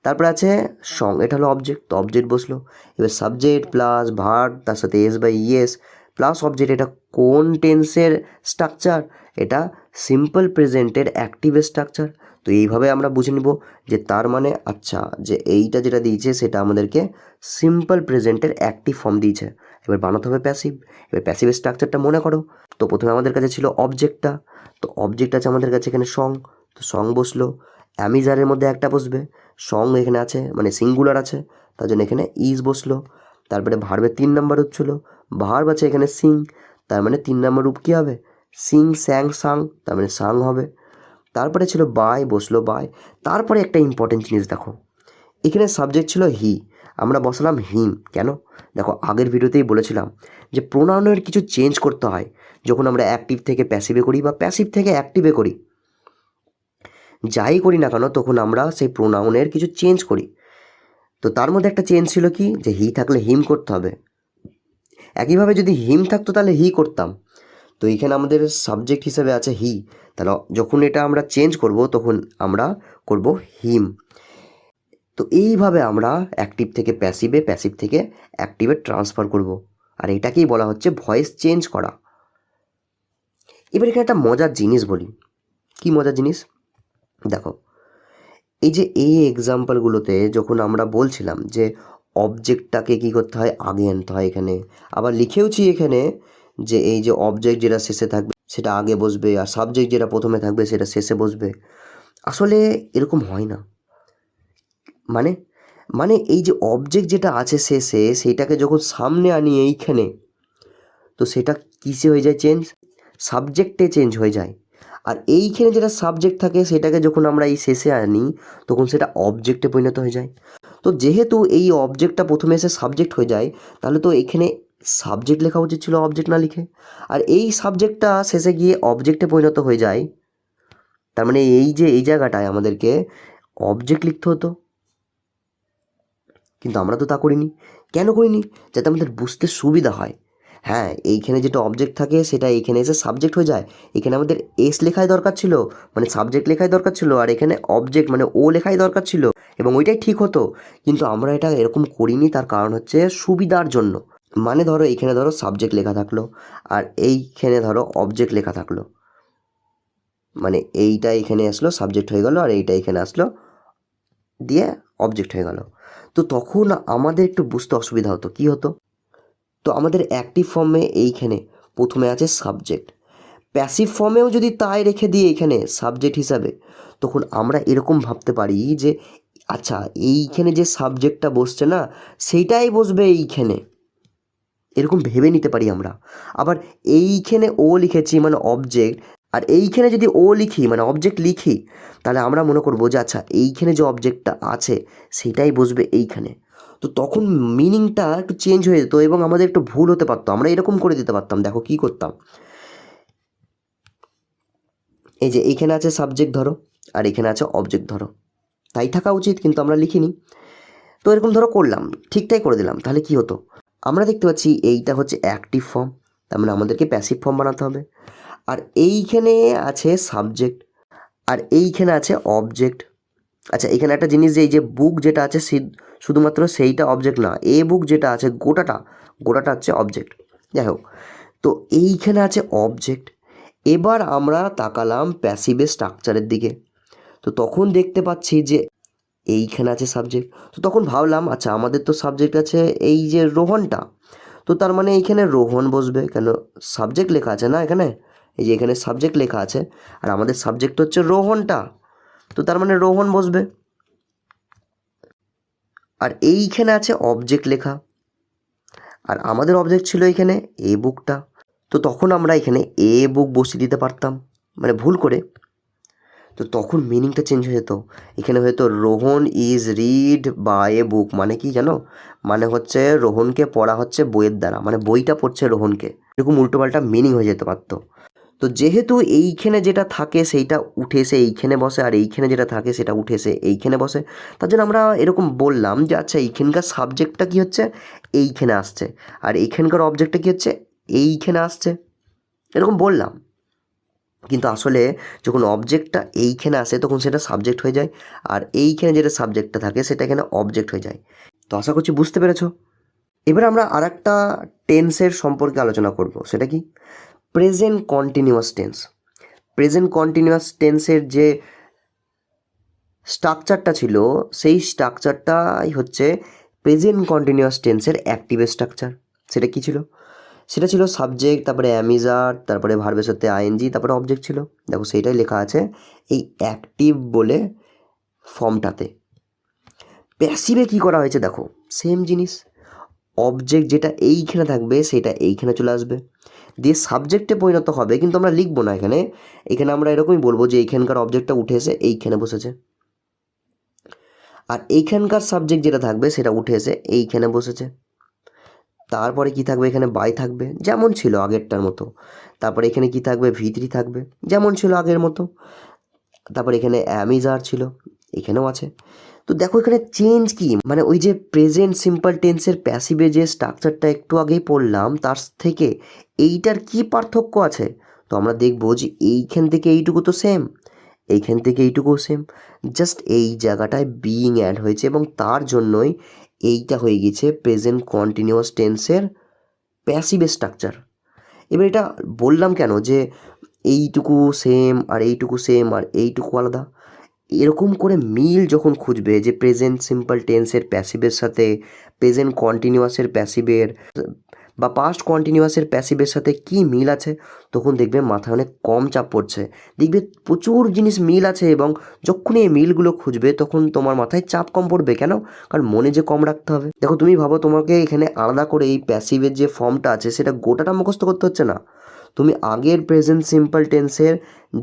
তারপরে আছে সং, এটা হলো অবজেক্ট, তো অবজেক্ট বসলো। এবার সাবজেক্ট প্লাস ভার্ব তার সাথে S by ES plus object, এটা কোন টেন্সের স্ট্রাকচার? এটা সিম্পল প্রেজেন্টের অ্যাক্টিভের স্ট্রাকচার। তো এইভাবে আমরা বুঝে নিব যে তার মানে আচ্ছা যে এইটা যেটা দিয়েছে সেটা আমাদেরকে সিম্পল প্রেজেন্টের অ্যাক্টিভ ফর্ম দিয়েছে। এবার বানাতে হবে প্যাসিভ। এবার প্যাসিভের স্ট্রাকচারটা মনে করো। তো প্রথমে আমাদের কাছে ছিল অবজেক্টটা, তো অবজেক্ট আছে আমাদের কাছে এখানে সং, তো সং বসলো। অ্যামিজারের মধ্যে একটা বসবে, সং এখানে আছে মানে সিঙ্গুলার আছে, তার জন্য এখানে ইজ বসলো। তারপরে ভার্বের 3 নম্বর রূপ ছিল, ভার্ব আছে এখানে সিং, তার মানে 3 নম্বর রূপ কী হবে? সিং স্যাং সাং, তার মানে সাং হবে। তারপরে ছিল বাই, বসলো বাই। তারপরে একটা ইম্পর্টেন্ট জিনিস দেখো, এখানে সাবজেক্ট ছিল হি, আমরা বসালাম হিম। কেন? দেখো আগের ভিডিওতেই বলেছিলাম যে প্রোনাউনের কিছু চেঞ্জ করতে হয় যখন আমরা অ্যাক্টিভ থেকে প্যাসিভে করি বা প্যাসিভ থেকে অ্যাক্টিভে করি। যাই করি না কেন তখন আমরা সেই প্রোনাউনের কিছু চেঞ্জ করি। তো তার মধ্যে একটা চেঞ্জ ছিল কি, যে হি থাকলে হিম করতে হবে। একইভাবে যদি হিম থাকতো তাহলে হি করতাম। তো এখানে আমাদের সাবজেক্ট হিসেবে আছে হি, তাহলে যখন এটা আমরা চেঞ্জ করব তখন আমরা করব হিম। তো এইভাবে আমরা অ্যাক্টিভ থেকে প্যাসিভে, প্যাসিভ থেকে অ্যাক্টিভে ট্রান্সফার করব। আর এটাকেই বলা হচ্ছে ভয়েস চেঞ্জ করা। এবার এখানে একটা মজার জিনিস বলি। কি মজার জিনিস? দেখো, এই যে এই এক্সাম্পলগুলোতে যখন আমরা বলছিলাম যে অবজেক্টটাকে কী করতে হয়, আগে আনতে হয়, এখানে আবার লিখেওছি এখানে যে এই যে অবজেক্ট যেটা শেষে থাকবে সেটা আগে বসবে, আর সাবজেক্ট যেটা প্রথমে থাকবে সেটা শেষে বসবে। আসলে এরকম হয় না। মানে মানে এই যে অবজেক্ট যেটা আছে শেষে, সেইটাকে যখন সামনে আনি এইখানে, তো সেটা কিসে হয়ে যায় চেঞ্জ? সাবজেক্টে চেঞ্জ হয়ে যায়। আর এইখানে যেটা সাবজেক্ট থাকে সেটাকে যখন আমরা এই শেষে আনি তখন সেটা অবজেক্টে পরিণত হয়ে যায়। তো যেহেতু এই অবজেক্টটা প্রথমে এসে সাবজেক্ট হয়ে যায়, তাহলে তো এখানে সাবজেক্ট লেখা উচিত ছিল অবজেক্ট না লিখে। আর এই সাবজেক্টটা শেষে গিয়ে অবজেক্টে পরিণত হয়ে যায়, তার মানে এই যে এই জায়গাটায় আমাদেরকে অবজেক্ট লিখতে হতো, কিন্তু আমরা তো তা করিনি। কেন করিনি? যাতে আমাদের বুঝতে সুবিধা হয়। হ্যাঁ, এইখানে যেটা অবজেক্ট থাকে সেটা এইখানে এসে সাবজেক্ট হয়ে যায়। এখানে আমাদের এস লেখাই দরকার ছিল, মানে সাবজেক্ট লেখাই দরকার ছিল, আর এখানে অবজেক্ট মানে ও লেখাই দরকার ছিল, এবং ওইটাই ঠিক হতো। কিন্তু আমরা এটা এরকম করিনি, তার কারণ হচ্ছে সুবিধার জন্য। মানে ধরো এইখানে ধরো সাবজেক্ট লেখা থাকলো, আর এইখানে ধরো অবজেক্ট লেখা থাকলো, মানে এইটা এখানে আসলো সাবজেক্ট হয়ে গেল, আর এইটা এখানে আসলো দিয়ে অবজেক্ট হয়ে গেল। তো তখন আমাদের একটু বুঝতে অসুবিধা হতো, কি হতো, তো আমাদের অ্যাক্টিভ ফর্মে এইখানে প্রথমে আছে সাবজেক্ট, প্যাসিভ ফর্মেও যদি তাই রেখে দিই এখানে সাবজেক্ট হিসাবে, তখন আমরা এরকম ভাবতে পারি যে আচ্ছা এইখানে যে সাবজেক্টটা বসছে না সেইটাই বসবে এইখানে, এরকম ভেবে নিতে পারি আমরা। আবার এইখানে ও লিখেছি মানে অবজেক্ট, আর এইখানে যদি ও লিখি মানে অবজেক্ট লিখি, তাহলে আমরা মনে করবো যে আচ্ছা এইখানে যে অবজেক্টটা আছে সেটাই বসবে এইখানে। তো তখন মিনিংটা একটু চেঞ্জ হয়ে যেত এবং আমাদের একটু ভুল হতে পারতো, আমরা এরকম করে দিতে পারতাম। দেখো কি করতাম, এই যে এইখানে আছে সাবজেক্ট ধরো, আর এখানে আছে অবজেক্ট ধরো, তাই থাকা উচিত, কিন্তু আমরা লিখিনি। তো এরকম ধরো করলাম, ঠিকঠাক করে দিলাম, তাহলে কি হতো, আমরা দেখতে পাচ্ছি এইটা হচ্ছে অ্যাক্টিভ ফর্ম, তার মানে আমাদেরকে প্যাসিভ ফর্ম বানাতে হবে। আর এইখানে আছে সাবজেক্ট, আর এইখানে আছে অবজেক্ট। আচ্ছা এখানে একটা জিনিস, যে এই যে বুক যেটা আছে শুধুমাত্র সেইটা অবজেক্ট না, এ বুক যেটা আছে গোটাটা গোটাটা হচ্ছে অবজেক্ট। যাই হোক, তো এইখানে আছে অবজেক্ট। এবার আমরা তাকালাম প্যাসিভের স্ট্রাকচারের দিকে, তো তখন দেখতে পাচ্ছি যে এইখানে আছে সাবজেক্ট। তো তখন ভাবলাম আচ্ছা আমাদের তো সাবজেক্ট আছে এই যে রোহনটা, তো তার মানে এইখানে রোহন বসবে, কেন সাবজেক্ট লেখা আছে না এখানে, এই যে এখানে সাবজেক্ট লেখা আছে, আর আমাদের সাবজেক্ট হচ্ছে রোহনটা, তো তার মানে রোহন বসবে। আর এইখানে আছে অবজেক্ট লেখা, আর আমাদের অবজেক্ট ছিল এখানে এ বুকটা, তো তখন আমরা এখানে এ বুক বসিয়ে দিতে পারতাম, মানে ভুল করে। তো তখন মিনিংটা চেঞ্জ হয়ে যেত, এখানে হয়তো রোহন ইজ রিড বাই এ বুক, মানে কি জানো, মানে হচ্ছে রোহনকে পড়া হচ্ছে বইয়ের দ্বারা, মানে বইটা পড়ছে রোহনকে, এরকম উল্টোপাল্টা মিনিং হয়ে যেতে পারতো। তো যেহেতু এইখানে যেটা থাকে সেইটা উঠে এসে এইখানে বসে, আর এইখানে যেটা থাকে সেটা উঠে এসে এইখানে বসে, তার জন্য আমরা এরকম বললাম যে আচ্ছা এইখানকার সাবজেক্টটা কী হচ্ছে, এইখানে আসছে, আর এইখানকার অবজেক্টটা কী হচ্ছে, এইখানে আসছে, এরকম বললাম। কিন্তু আসলে যখন অবজেক্টটা এইখানে আসে তখন সেটা সাবজেক্ট হয়ে যায়, আর এইখানে যেটা সাবজেক্টটা থাকে সেটা এখানে অবজেক্ট হয়ে যায়। তো আশা করছি বুঝতে পেরেছো। এবার আমরা আর একটা টেন্সের সম্পর্কে আলোচনা করব, সেটা কি, present continuous tense. Present continuous টেন্সের যে স্ট্রাকচারটা ছিল সেই স্ট্রাকচারটাই হচ্ছে প্রেজেন্ট কন্টিনিউয়াস টেন্সের অ্যাক্টিভের স্ট্রাকচার। সেটা কি ছিল, সেটা ছিল সাবজেক্ট, তারপরে অ্যামিজার, তারপরে ভার্বের সাথে আইএনজি, তারপরে অবজেক্ট ছিল। দেখো সেইটাই লেখা আছে এই অ্যাক্টিভ বলে ফর্মটাতে। প্যাসিভে কি করা হয়েছে দেখো, সেম জিনিস, অবজেক্ট যেটা এইখানে থাকবে সেটা এইখানে চলে আসবে, দিয়ে সাবজেক্টে পরিণত হবে, কিন্তু আমরা লিখবো না এখানে, এখানে আমরা এরকমই বলবো যে এইখানকার অবজেক্টটা উঠে এসে এইখানে বসেছে, আর এইখানকার সাবজেক্ট যেটা থাকবে সেটা উঠে এসে এইখানে বসেছে। তারপরে কি থাকবে, এখানে বাই থাকবে যেমন ছিল আগেরটার মতো, তারপরে এখানে কি থাকবে, ভিতরি থাকবে যেমন ছিল আগের মতো, তারপরে এখানে অ্যামিজার ছিল, এখানেও আছে। তো দেখো এখানে চেঞ্জ কি, মানে ওই যে প্রেজেন্ট সিম্পল টেন্সের প্যাসিভে যে স্ট্রাকচারটা একটু আগেই পড়লাম তার থেকে এইটার কি পার্থক্য আছে। তো আমরা দেখবো যে এইখান থেকে এইটুকু তো সেম, এইখান থেকে এইটুকুও সেম, জাস্ট এই জায়গাটায় বিইং অ্যাড হয়েছে এবং তার জন্যই এইটা হয়ে গেছে প্রেজেন্ট কন্টিনিউয়াস টেন্সের প্যাসিভ স্ট্রাকচার। এবার এটা বললাম কেন যে এইটুকু সেম আর এইটুকু সেম আর এইটুকু আলাদা, এরকম করে মিল যখন খুঁজবে যে প্রেজেন্ট সিম্পল টেন্সের প্যাসিভের সাথে প্রেজেন্ট কন্টিনিউয়াসের প্যাসিভের বা পাস্ট কন্টিনিউয়াসের প্যাসিভের সাথে কি মিল আছে, তখন দেখবে মাথায় অনেক কম চাপ পড়ছে, দেখবে প্রচুর জিনিস মিল আছে, এবং যখনই এই মিলগুলো খুঁজবে তখন তোমার মাথায় চাপ কম পড়বে। কেন, কারণ মনে যে কম রাখতে হবে। দেখো তুমি ভাবো তোমাকে এখানে আলাদা করে এই প্যাসিভের যে ফর্মটা আছে সেটা গোটাটা মুখস্থ করতে হচ্ছে না, তুমি আগের প্রেজেন্ট সিম্পল টেন্সের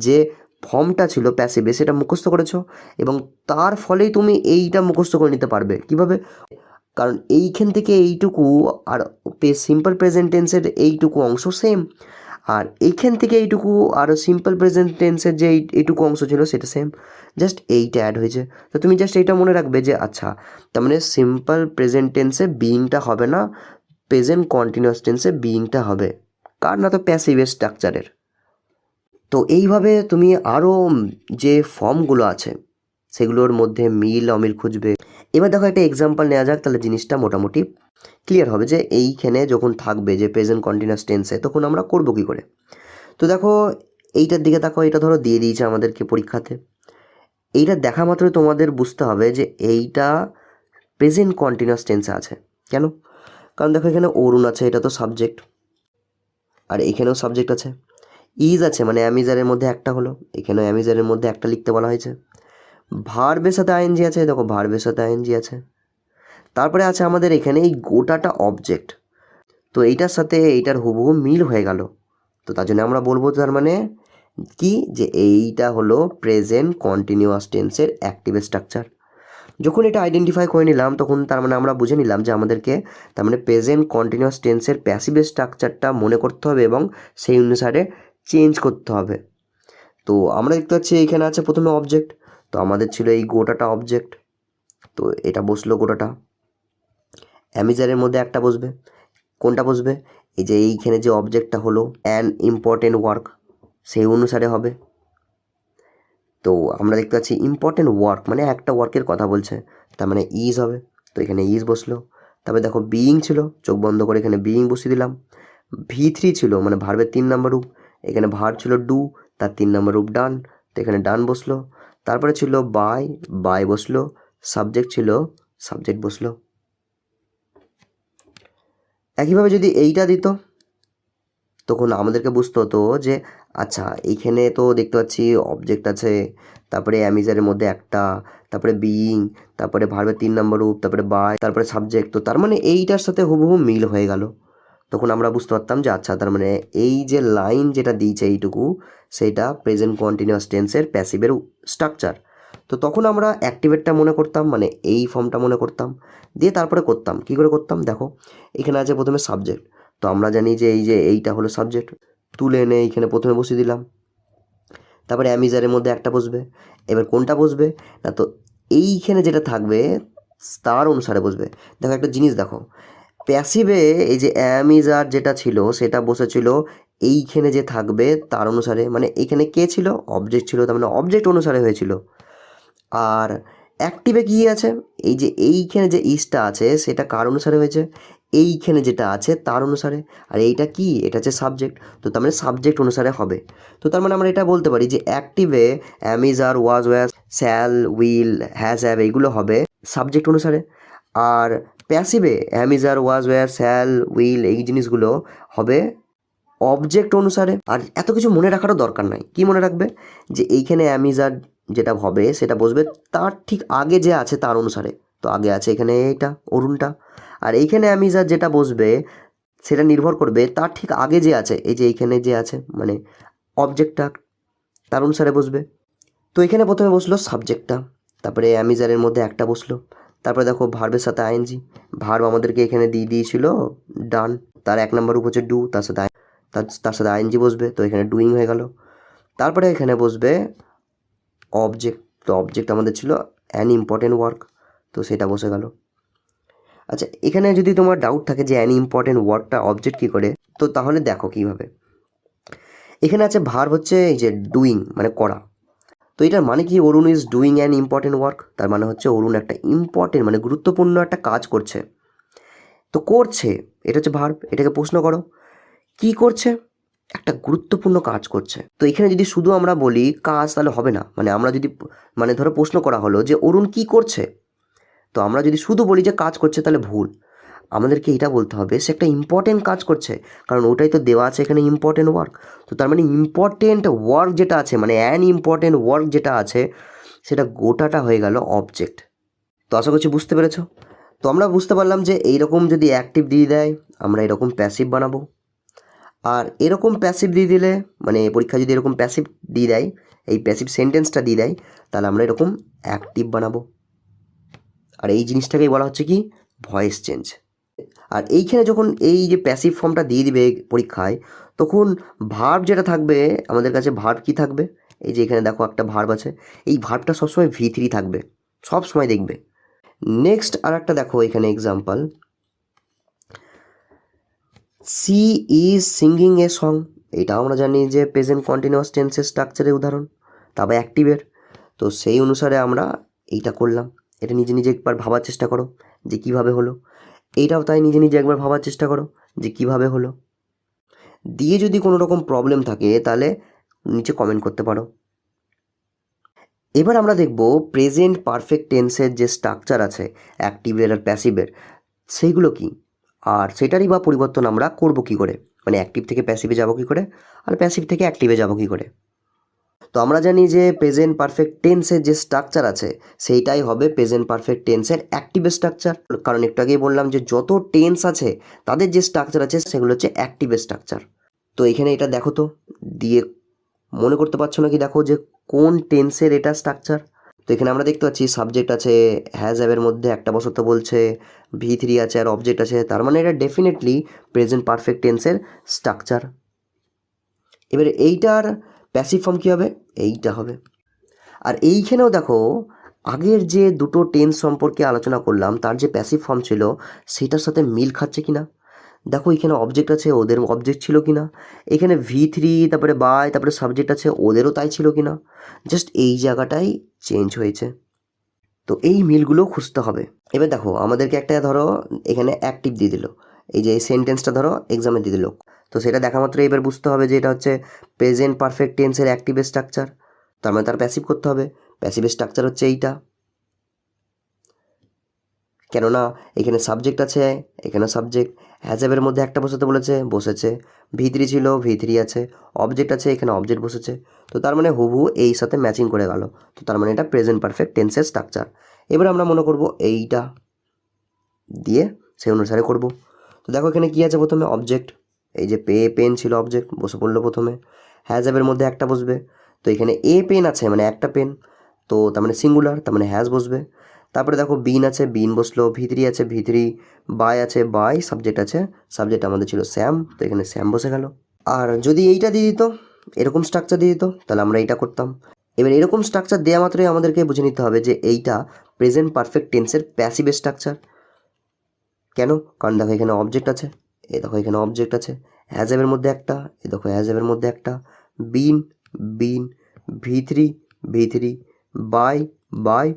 যে ফর্মটা ছিল প্যাসিভে সেটা মুখস্থ করেছো, এবং তার ফলেই তুমি এইটা মুখস্থ করে নিতে পারবে। কিভাবে, কারণ এইখান থেকে এইটুকু আর সিম্পল প্রেজেন্ট টেন্সের এইটুকু অংশ সেম, আর এইখান থেকে এইটুকু আর সিম্পল প্রেজেন্ট টেন্সের যে এইটুকু অংশ ছিল সেটা সেম, জাস্ট এইটা অ্যাড হয়েছে। তো তুমি জাস্ট এইটা মনে রাখবে যে আচ্ছা তার মানে সিম্পল প্রেজেন্ট টেন্সে বিইংটা হবে না, প্রেজেন্ট কন্টিনিউয়াস টেন্সে বিইংটা হবে, কার না তো প্যাসিভের স্ট্রাকচারের। তো এইভাবে তুমি আরও যে ফর্মগুলো আছে সেগুলোর মধ্যে মিল অমিল খুঁজবে। এবার দেখো একটা এক্সাম্পল নেওয়া যাক, তাহলে জিনিসটা মোটামুটি ক্লিয়ার হবে যে এইখানে যখন থাকবে যে প্রেজেন্ট কন্টিনিউয়াস টেন্সে তখন আমরা করবো কী করে। তো দেখো এইটার দিকে দেখো, এটা ধরো দিয়ে দিয়েছে আমাদেরকে পরীক্ষাতে। এইটা দেখা মাত্রই তোমাদের বুঝতে হবে যে এইটা প্রেজেন্ট কন্টিনিউয়াস টেন্সে আছে। কেন? কারণ দেখো এখানে অরুণ আছে, এটা তো সাবজেক্ট, আর এখানেও সাবজেক্ট আছে। ইজ আছে মানে অ্যামিজারের মধ্যে একটা হলো, এখানেও অ্যামিজারের মধ্যে একটা লিখতে বলা হয়েছে। ভার্বের সাথে আইএনজি আছে, দেখো ভার্বের সাথে আইএনজি আছে। তারপরে আছে আমাদের এখানে এই গোটাটা অবজেক্ট, তো এইটার সাথে এইটার হুবহু মিল হয়ে গেল। তো তার জন্য আমরা বলবো তার মানে কি, যে এইটা হলো প্রেজেন্ট কন্টিনিউয়াস টেন্সের অ্যাক্টিভ স্ট্রাকচার। যখন এটা আইডেন্টিফাই করে নিলাম তখন তার মানে আমরা বুঝে নিলাম যে আমাদেরকে তার মানে প্রেজেন্ট কন্টিনিউয়াস টেন্সের প্যাসিভ স্ট্রাকচারটা মনে করতে হবে এবং সেই অনুসারে চেঞ্জ করতে হবে। তো আমরা দেখতে পাচ্ছি এখানে আছে প্রথমে অবজেক্ট, তো আমাদের ছিল এই গোটাটা অবজেক্ট, তো এটা বসলো গোটাটা। অ্যামিজারের মধ্যে একটা বসবে, কোনটা বসবে? এই যে এইখানে যে অবজেক্টটা হলো অ্যান ইম্পর্টেন্ট ওয়ার্ক, সেই অনুসারে হবে। তো আমরা দেখতে পাচ্ছি ইম্পর্টেন্ট ওয়ার্ক মানে একটা ওয়ার্কের কথা বলছে, তার মানে ইজ হবে, তো এখানে ইজ বসলো। তারপরে দেখো বিইং ছিল, চোখ বন্ধ করে এখানে বিইং বসিয়ে দিলাম। V3 ছিল মানে ভার্বের 3 নম্বর রূপ, এখানে ভার্ব ছিল ডু, তার 3 নম্বর রূপ ডান, তো এখানে ডান বসলো। তারপরে ছিল বাই, বাই বসলো। সাবজেক্ট ছিল, সাবজেক্ট বসলো। একইভাবে যদি এইটা দিত তখন আমাদেরকে বুঝতে হতো যে আচ্ছা এইখানে তো দেখতে পাচ্ছি অবজেক্ট আছে, তারপরে অ্যামিজারের মধ্যে একটা, তারপরে বিইং, তারপরে ভার্বের 3 নম্বর রূপ, তারপরে বাই, তারপরে সাবজেক্ট, তো তার মানে এইটার সাথে হুবহু মিল হয়ে গেল। তখন আমরা বুঝতে পারতাম যে আচ্ছা তার মানে এই যে লাইন যেটা দিয়েছে এইটুকু সেইটা প্রেজেন্ট কন্টিনিউয়াস টেন্সের প্যাসিভের স্ট্রাকচার। তো তখন আমরা অ্যাক্টিভেটটা মনে করতাম, মানে এই ফর্মটা মনে করতাম, দিয়ে তারপরে করতাম কী করে করতাম। দেখো এখানে আছে প্রথমে সাবজেক্ট, তো আমরা জানি যে এই যে এইটা হলো সাবজেক্ট, তুলে এনে এইখানে প্রথমে বসিয়ে দিলাম। তারপরে অ্যামিজারের মধ্যে একটা বসবে, এবার কোনটা বসবে না, তো এইখানে যেটা থাকবে তার অনুসারে বসবে। দেখো একটা জিনিস দেখো, প্যাসিভে এই যে অ্যামিজার যেটা ছিল সেটা বসেছিল এইখানে যে থাকবে তার অনুসারে, মানে এইখানে কে ছিল? অবজেক্ট ছিল, তার মানে অবজেক্ট অনুসারে হয়েছিল। আর অ্যাক্টিভে কী আছে? এই যে এইখানে যে ইসটা আছে সেটা কার অনুসারে হয়েছে? এইখানে যেটা আছে তার অনুসারে। আর এইটা কি? এটা হচ্ছে সাবজেক্ট, তো তার মানে সাবজেক্ট অনুসারে হবে। তো তার মানে আমরা এটা বলতে পারি যে অ্যাক্টিভে am is are, was, was, shall, will, has, have এইগুলো হবে সাবজেক্ট অনুসারে। আর প্যাসিভে am is are, was, were, shall, will এই জিনিসগুলো হবে অবজেক্ট অনুসারে। আর এত কিছু মনে রাখারও দরকার নাই। কি মনে রাখবে? যে এইখানে অ্যামিজার যেটা হবে সেটা বসবে তার ঠিক আগে যে আছে তার অনুসারে, তো আগে আছে এখানে এইটা অরুণটা। আর এইখানে অ্যামিজার যেটা বসবে সেটা নির্ভর করবে তার ঠিক আগে যে আছে, এই যে এইখানে যে আছে মানে অবজেক্টটা, তার অনুসারে বসবে। তো এখানে প্রথমে বসলো সাবজেক্টটা, তারপরে অ্যামিজারের মধ্যে একটা বসলো, তারপরে দেখো ভার্বের সাথে আইএনজি, ভার্ব আমাদেরকে এখানে দিয়ে দিয়েছিল ডান, তার 1 নম্বর রূপ হচ্ছে ডু, তার সাথে তার সাথে আইএনজি বসবে, তো এখানে ডুইং হয়ে গেল। তারপরে এখানে বসবে অবজেক্ট, তো অবজেক্ট আমাদের ছিল অ্যান ইম্পর্টেন্ট ওয়ার্ক, তো সেটা বসে গেল। আচ্ছা এখানে যদি তোমার ডাউট থাকে যে অ্যান ইম্পর্টেন্ট ওয়ার্কটা অবজেক্ট কী করে, তো তাহলে দেখো কীভাবে। এখানে আছে ভার্ব হচ্ছে এই যে ডুইং মানে করা, তো এটার মানে কি? Arun is doing an important work, তার মানে হচ্ছে অরুণ একটা ইম্পর্টেন্ট মানে গুরুত্বপূর্ণ একটা কাজ করছে। তো করছে এটা হচ্ছে ভার্ব, এটাকে প্রশ্ন করো কি করছে? একটা গুরুত্বপূর্ণ কাজ করছে। তো এখানে যদি শুধু আমরা বলি কাজ তাহলে হবে না, মানে আমরা যদি মানে ধরো প্রশ্ন করা হলো যে অরুণ কি করছে, তো আমরা যদি শুধু বলি যে কাজ করছে তাহলে ভুল। আমাদেরকে এটা বলতে হবে সে একটা ইম্পর্টেন্ট কাজ করছে, কারণ ওটাই তো দেওয়া আছে এখানে ইম্পর্টেন্ট ওয়ার্ক। তো তার মানে ইম্পর্টেন্ট ওয়ার্ক যেটা আছে মানে অ্যান ইম্পর্টেন্ট ওয়ার্ক যেটা আছে সেটা গোটাটা হয়ে গেল অবজেক্ট। তো আশা করছি বুঝতে পেরেছো। তো আমরা বুঝতে পারলাম যে এইরকম যদি অ্যাক্টিভ দিয়ে দেয় আমরা এরকম প্যাসিভ বানাবো, আর এরকম প্যাসিভ দিয়ে দিলে মানে পরীক্ষা যদি এরকম প্যাসিভ দিয়ে দেয়, এই প্যাসিভ সেন্টেন্সটা দিয়ে দেয়, তাহলে আমরা এরকম অ্যাক্টিভ বানাবো। আর এই জিনিসটাকেই বলা হচ্ছে কি ভয়েস চেঞ্জ। আর এইখানে যখন এই যে প্যাসিভ ফর্মটা দিয়ে দিবে পরীক্ষায়, তখন ভার্ব যেটা থাকবে আমাদের কাছে, ভার্ব কি থাকবে? এই যে এখানে দেখো একটা ভার্ব আছে, এই ভার্বটা সবসময় V3 থাকবে, সব সময় দেখবে। নেক্সট আর একটা দেখো এখানে example, she is singing a song, এটা আমরা জানি যে প্রেজেন্ট কন্টিনিউয়াস টেন্সের স্ট্রাকচারের উদাহরণ, তারপর অ্যাক্টিভের। তো সেই অনুসারে আমরা এইটা করলাম। এটা নিজে নিজে একবার ভাবার চেষ্টা করো যে কিভাবে হলো। এইটাও তাই নিজে নিজে একবার ভাবার চেষ্টা করো যে কিভাবে হলো। দিয়ে যদি কোনো রকম প্রবলেম থাকে তাহলে নিচে কমেন্ট করতে পারো। এবার আমরা দেখব প্রেজেন্ট পারফেক্ট টেন্সের যে স্ট্রাকচার আছে অ্যাক্টিভের আর প্যাসিভের, সেইগুলো কি, আর সেটারই বা পরিবর্তন আমরা করব কি করে, মানে অ্যাক্টিভ থেকে প্যাসিভে যাব কি করে আর প্যাসিভ থেকে অ্যাক্টিভে যাব কি করে। তো আমরা জানি যে প্রেজেন্ট পারফেক্ট টেন্সের যে স্ট্রাকচার আছে সেইটাই হবে প্রেজেন্ট পারফেক্ট টেন্সের অ্যাক্টিভ স্ট্রাকচার, কারণ একটু আগেই বললাম যে যত টেন্স আছে তাদের যে স্ট্রাকচার আছে সেগুলো হচ্ছে অ্যাক্টিভ স্ট্রাকচার। তো এখানে এটা দেখো তো, দিয়ে মনে করতে পারছো নাকি, দেখো যে কোন টেন্সের এটা স্ট্রাকচার। তো এখানে আমরা দেখতে পাচ্ছি সাবজেক্ট আছে, হ্যাজ হ্যাভের মধ্যে একটা বসতে বলছে, V3 আছে আর অবজেক্ট আছে, তার মানে এটা ডেফিনেটলি প্রেজেন্ট পারফেক্ট টেন্সের স্ট্রাকচার। এবারে এইটার প্যাসিভ ফর্ম কী হবে, এইটা হবে। আর এইখানেও দেখো আগের যে দুটো টেন্স সম্পর্কে আলোচনা করলাম তার যে প্যাসিভ ফর্ম ছিল সেটার সাথে মিল খাচ্ছে কিনা। দেখো এখানে অবজেক্ট আছে, ওদের অবজেক্ট ছিল কিনা, এখানে V3 তারপরে বাই তারপরে সাবজেক্ট আছে, ওদেরও তাই ছিল কিনা, জাস্ট এই জায়গাটাই চেঞ্জ হয়েছে। তো এই মিলগুলো খুঁজতে হবে। এবার দেখো আমাদেরকে একটা ধরো এখানে অ্যাক্টিভ দিয়ে দিল, এই যে এই সেন্টেন্সটা ধরো এক্সামে দিয়ে দিল, তো সেটা দেখা মাত্র এবার বুঝতে হবে যে এটা হচ্ছে প্রেজেন্ট পারফেক্ট টেন্সের অ্যাক্টিভ স্ট্রাকচার, তার মানে তার প্যাসিভ করতে হবে। প্যাসিভ স্ট্রাকচার হচ্ছে এইটা, কেননা এখানে সাবজেক্ট আছে, এখানে সাবজেক্ট, হ্যাজেবের মধ্যে একটা বসাতে বলেছে, বসেছে, V3 ছিল, V3 আছে, অবজেক্ট আছে, এখানে অবজেক্ট বসেছে, তো তার মানে হুবহু এই সাথে ম্যাচিং করে গেল, তো তার মানে এটা প্রেজেন্ট পারফেক্ট টেন্সের স্ট্রাকচার। এবার আমরা মনে করব এইটা দিয়ে সেই অনুসারে করব। তো দেখো এখানে কী আছে, প্রথমে অবজেক্ট, এই যে পেন ছিল অবজেক্ট, বসে পড়লো প্রথমে, হ্যাজেবের মধ্যে একটা বসবে, তো এখানে পেন আছে মানে একটা পেন, তো তার মানে সিঙ্গুলার, তার মানে হ্যাজ বসবে। তারপরে দেখো বিন আছে, বিন বসলো, V3 আছে, V3, বাই আছে, বাই, সাবজেক্ট আছে, সাবজেক্ট আমাদের ছিল শ্যাম, তো এখানে শ্যাম বসে গেল। আর যদি এইটা দিয়ে দিত, এরকম স্ট্রাকচার দিয়ে দিত, তাহলে আমরা এইটা করতাম। এবার এরকম স্ট্রাকচার দেওয়া মাত্রই আমাদেরকে বুঝে নিতে হবে যে এইটা প্রেজেন্ট পারফেক্ট টেন্সের প্যাসিভ স্ট্রাকচার। কেন, কারণ দেখো এখানে অবজেক্ট আছে, এই দেখো এখানে অবজেক্ট আছে, হ্যাজেবের মধ্যে একটা, এই দেখো হ্যাজেবের মধ্যে একটা, been, been, V3, V3, by, by,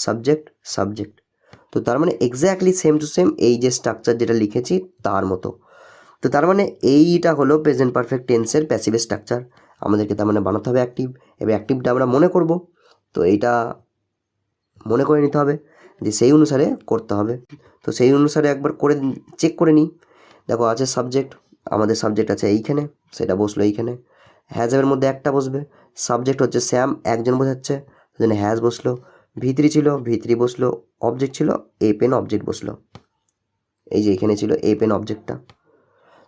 subject, subject, তো তার মানে এক্স্যাক্টলি সেম টু সেম এই যে স্ট্রাকচার যেটা লিখেছি তার মতো। তো তার মানে এইটা হলো প্রেজেন্ট পারফেক্ট টেন্সের প্যাসিভ স্ট্রাকচার, আমাদেরকে তার মানে বানাতে হবে অ্যাক্টিভ। এবার অ্যাক্টিভটা আমরা মনে করব, তো এইটা মনে করে নিতে হবে যে সেই অনুসারে করতে হবে। তো সেই অনুসারে একবার করে চেক করে নিই। দেখো আছে সাবজেক্ট, আমাদের সাবজেক্ট আছে এইখানে, সেটা বসলো এইখানে, হ্যাজের মধ্যে একটা বসবে, সাবজেক্ট হচ্ছে শ্যাম, একজন বোঝাচ্ছে, ওই জন্য হ্যাজ বসলো, V3 ছিল, V3 বসলো, অবজেক্ট ছিল পেন, অবজেক্ট বসলো, এই যে এখানে ছিল পেন অবজেক্টটা।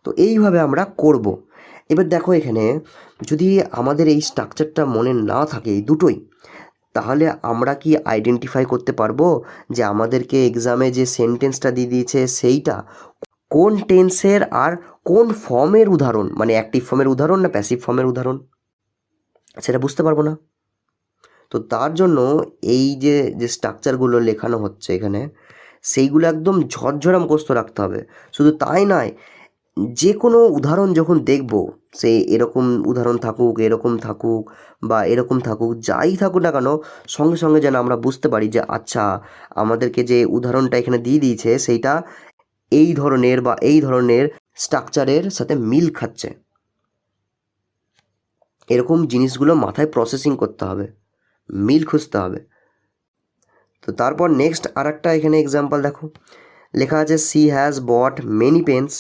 তো এইভাবে আমরা করব। এবার দেখো এখানে যদি আমাদের এই স্ট্রাকচারটা মনে না থাকে এই দুটোই, তাহলে আমরা কি আইডেন্টিফাই করতে পারবো যে আমাদেরকে এক্সামে যে সেন্টেন্সটা দিয়ে দিয়েছে সেইটা কোন টেন্সের আর কোন ফর্মের উদাহরণ, মানে অ্যাক্টিভ ফর্মের উদাহরণ না প্যাসিভ ফর্মের উদাহরণ, সেটা বুঝতে পারবো না। তো তার জন্য এই যে যে স্ট্রাকচারগুলো লেখানো হচ্ছে এখানে, সেইগুলো একদম ঝরঝরা মুখস্থ রাখতে হবে। শুধু তাই নয়, যে কোনো উদাহরণ যখন দেখব, সে এরকম উদাহরণ থাকুক, এরকম থাকুক বা এরকম থাকুক, যাই থাকুক না কেন, সঙ্গে সঙ্গে যেন আমরা বুঝতে পারি যে আচ্ছা আমাদেরকে যে উদাহরণটা এখানে দিয়ে দিয়েছে সেইটা এই ধরনের বা এই ধরনের স্ট্রাকচারের সাথে মিল খাচ্ছে। এরকম জিনিসগুলো মাথায় প্রসেসিং করতে হবে, মিল খুঁজতে হবে। তো তারপর নেক্সট আর একটা এখানে এক্সাম্পল দেখো, লেখা আছে she has bought many pens.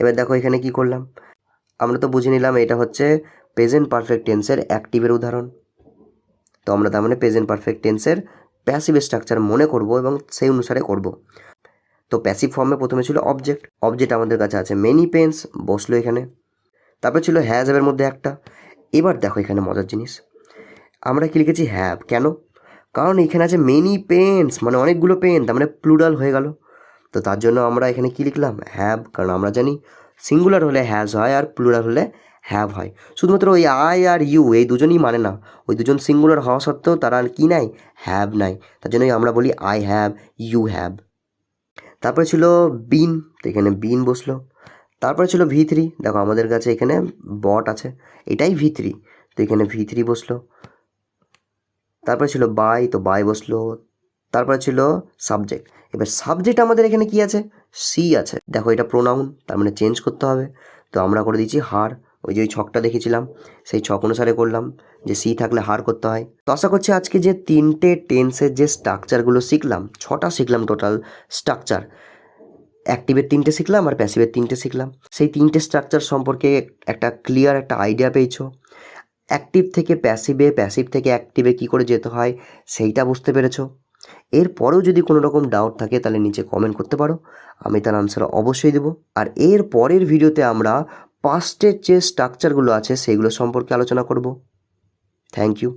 এবার দেখো এখানে কি করলাম, আমরা তো বুঝে নিলাম এটা হচ্ছে প্রেজেন্ট পারফেক্ট টেন্সের অ্যাক্টিভের উদাহরণ। তো আমরা তার মানে প্রেজেন্ট পারফেক্ট টেন্সের প্যাসিভ স্ট্রাকচার মনে করব এবং সেই অনুসারে করব। তো প্যাসিভ ফর্মে প্রথমে ছিল অবজেক্ট, অবজেক্ট আমাদের কাছে আছে মেনি পেন্স, বসলো এখানে, তারপর ছিল হ্যাজ হ্যাভের মধ্যে একটা। এবার দেখো এখানে মজার জিনিস, আমরা কি লিখেছি হ্যাভ, কেন, কারণ এখানে আছে মেনি পেন্স মানে অনেকগুলো পেন, তার মানে প্লুরাল হয়ে গেল। তো তার জন্য আমরা এখানে কি লিখলাম হ্যাভ, কারণ আমরা জানি সিঙ্গুলার হলে হ্যাজ হয় আর প্লুরাল হলে হ্যাভ হয়। শুধুমাত্র ওই আই আর ইউ এই দুজনই মানে না, ওই দুজন সিঙ্গুলার হওয়া সত্ত্বেও তারা কি নাই, হ্যাভ নাই, তার জন্যই আমরা বলি আই হ্যাভ, ইউ হ্যাভ। তারপরে ছিল বিন, তো এখানে বিন বসলো, তারপরে ছিল V3, দেখো আমাদের কাছে এখানে বট আছে, এটাই V3, তো এখানে V3 বসলো। তারপরে ছিল বাই, তো বাই বসলো। তারপরে ছিল সাবজেক্ট, এবার সাবজেক্ট আমাদের এখানে কি আছে, সি আছে। দেখো এটা প্রোনাউন, তার মানে চেঞ্জ করতে হবে, তো আমরা করে দিচ্ছি হার। ওই যে ওই ছকটা দেখেছিলাম সেই ছক অনুসারে করলাম যে সি থাকলে হার করতে হয়। তো আশা করছি আজকে যে 3টে টেন্সের যে স্ট্রাকচারগুলো শিখলাম, 6টা শিখলাম টোটাল স্ট্রাকচার, অ্যাক্টিভের 3টে শিখলাম আর প্যাসিভের 3টে শিখলাম, সেই 3টে স্ট্রাকচার সম্পর্কে একটা ক্লিয়ার একটা আইডিয়া পেয়েছো। অ্যাক্টিভ থেকে প্যাসিভে, প্যাসিভ থেকে অ্যাক্টিভে কী করে যেতে হয় সেইটা বুঝতে পেরেছো। এরপরেও যদি কোনো রকম ডাউট থাকে তাহলে নিচে কমেন্ট করতে পারো, আমি তার আনসার অবশ্যই দেবো। আর এর পরের ভিডিওতে আমরা পাস্টের যে স্ট্রাকচারগুলো আছে সেইগুলো সম্পর্কে আলোচনা করব। Thank you.